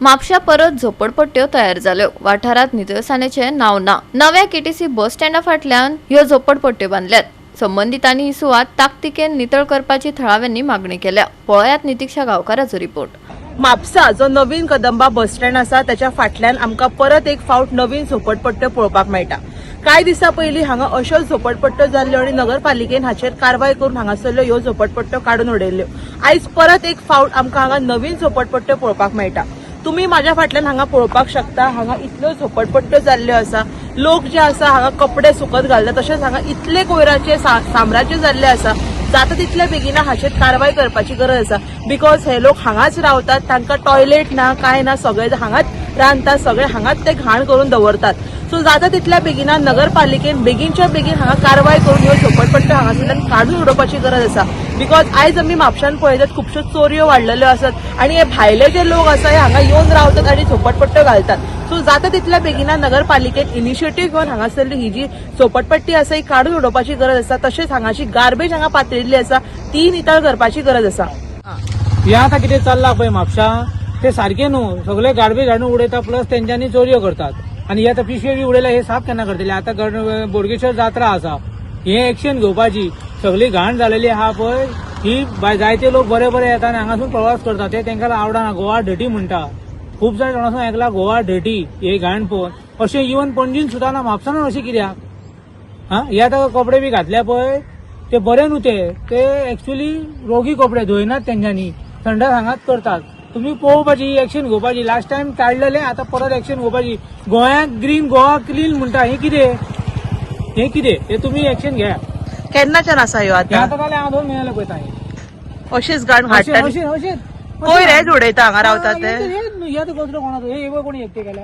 म्हापशा परत झोपडपट्ट्यो तयार जाल्यो। वाठारात नितळसाणेचे नाव ना। नव्या केटीसी बस स्टँडा फाटल्यान ह्यो झोपडपट्ट्यो बांधल्यात। संबंधितांनी ही सुवात ताकतिकेन नितळ करपाची थळाव्यांनी मागणी केल्या। पळयात नितीक्षा गांवकाराचो रिपोर्ट। म्हापसा जो नवीन कदंबा बस स्टँड आसा त्याच्या फाटल्यान आमकां परत एक फावट नवीन झोपडपट्ट्यो पळोवपाक मेळटा। कांय दिसा पयलीं हांगा अश्यो झोपडपट्ट्यो जाल्ल्यो आनी नगरपालिकेन हाचेर कारवाय करून हांगासरल्यो ह्यो झोपडपट्ट्यो काडून उडयल्ल्यो। आयज परत एक फावट आमकां हांगा नवीन झोपडपट्ट्यो पळोवपाक मेळटा। तुम्ही माझ्या फाटल्यान हांगा पळोवपाक शकता, हांगा इतल्यो झोपडपट्ट्यो जाल्ल्यो आसा। लोक जे आसा हांगा कपडे सुकत घालतात, तशेंच हांगा इतले कोयराचे साम्राज्य जाल्ले आसा। जाता तितल्या बेगिना हाचेर कारवाय करपाची गरज आसा। बिकॉज हे लोक हांगाच रावतात, तांकां टॉयलेट ना काय ना, सगळे हांगाच रांदतात, सगळे हांगाच ते घाण करून दवरतात। सो जाता तितल्या बेगिना नगरपालिकेन बेगीनच्या बेगीन हांगा कारवाय करून ह्यो झोपडपट्ट्यो हांगासरल्यान काडून उडोवपाची गरज आसा। बिकॉज आयज आमी म्हापशान पळयतात खुबश्यो चोरयो वाडलेल्यो आसात आनी हे भायले जे लोक आसा हे हांगा येवन रावतात आनी झोपडपट्ट्यो घालतात। सो जाता तितल्या बेगिना नगरपालिकेन इनिशिएटीव घेवन हांगासरली ही जी झोपडपट्टी आसा ही काडून उडोवपाची गरज आसा। तशेंच हांगाची गार्बेज हांगा पातळिल्ली आसा ती नितळ करपाची गरज आसा। हे आता कितें चल्लां पळय म्हापशा ते सारखे न्हू, सगळे गार्बेज हाडून उडयता प्लस तेंच्यांनी चोरयो करतात। आणि हे आता पिशवे बी उडयला हे साफ केन्ना करतले? आता बोडगेश्वर जात्रा आसा, हे एक्शन घेवपाची। सगळी घाण जालेली आहा पळय ही, जायते लोक बरे बरे येतात आनी हांगासून प्रवास करतात, ते तेंकां आवडना। गोवा डटी म्हणटा, खूब जाण जाणांसून ऐकला गोवा डटी, हे घाण पळोवन। अशें इवन पणजीन सुद्दां ना, म्हापसान अशें कित्याक? हे आता कपडे बी घातले पळय ते बरे न्हू, ते एक्चुअली रोगी कपडे धुयनात तेंच्यांनी, संडास हांगाच करतात। तुम्ही पळोवपाची, एक्शन घेवपाची। लास्ट टाइम काढलेले, आता परत एक्शन घेवपाची। गोंयाक ग्रीन गोवा क्लीन म्हणटा, हे कितें हे तुम्ही एक्शन घ्या। केन्नाच्यान आसा ह्यो आता आतां? जाल्यार हांव 2 म्हयने पळयता हे अशीच घाण हाडटा, अशें कोयरेच उडयता हांगा रावतात ते। हे कचरो कोणाचो? हे कोणी एकटे केला?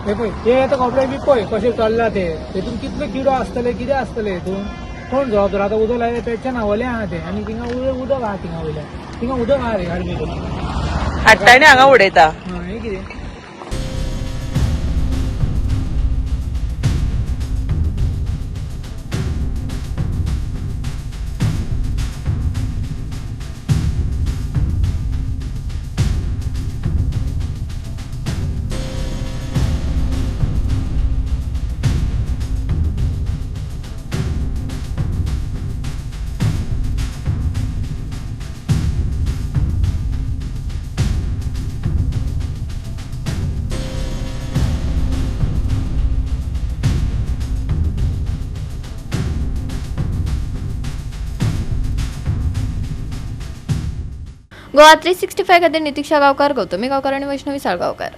हे पळय, हे आता कपडे बी पळय कशे चल्ला ते, हेतून कितले किडो आसतले, कितें आसतले हेतून? कोण जबाबदार? आता उदक लायले पेटच्या नावले आहा ते, आनी थिंगा उदक आहा, थिंगा वयल्या थिंगा उदक आहा रे गार्बेज हाडटा आनी हांगा उडयता। हे कितें? गोवा 365 खातीर नितीक्षा गांवकार, गौतमी गांवकार आणि वैष्णवी साळगांवकार।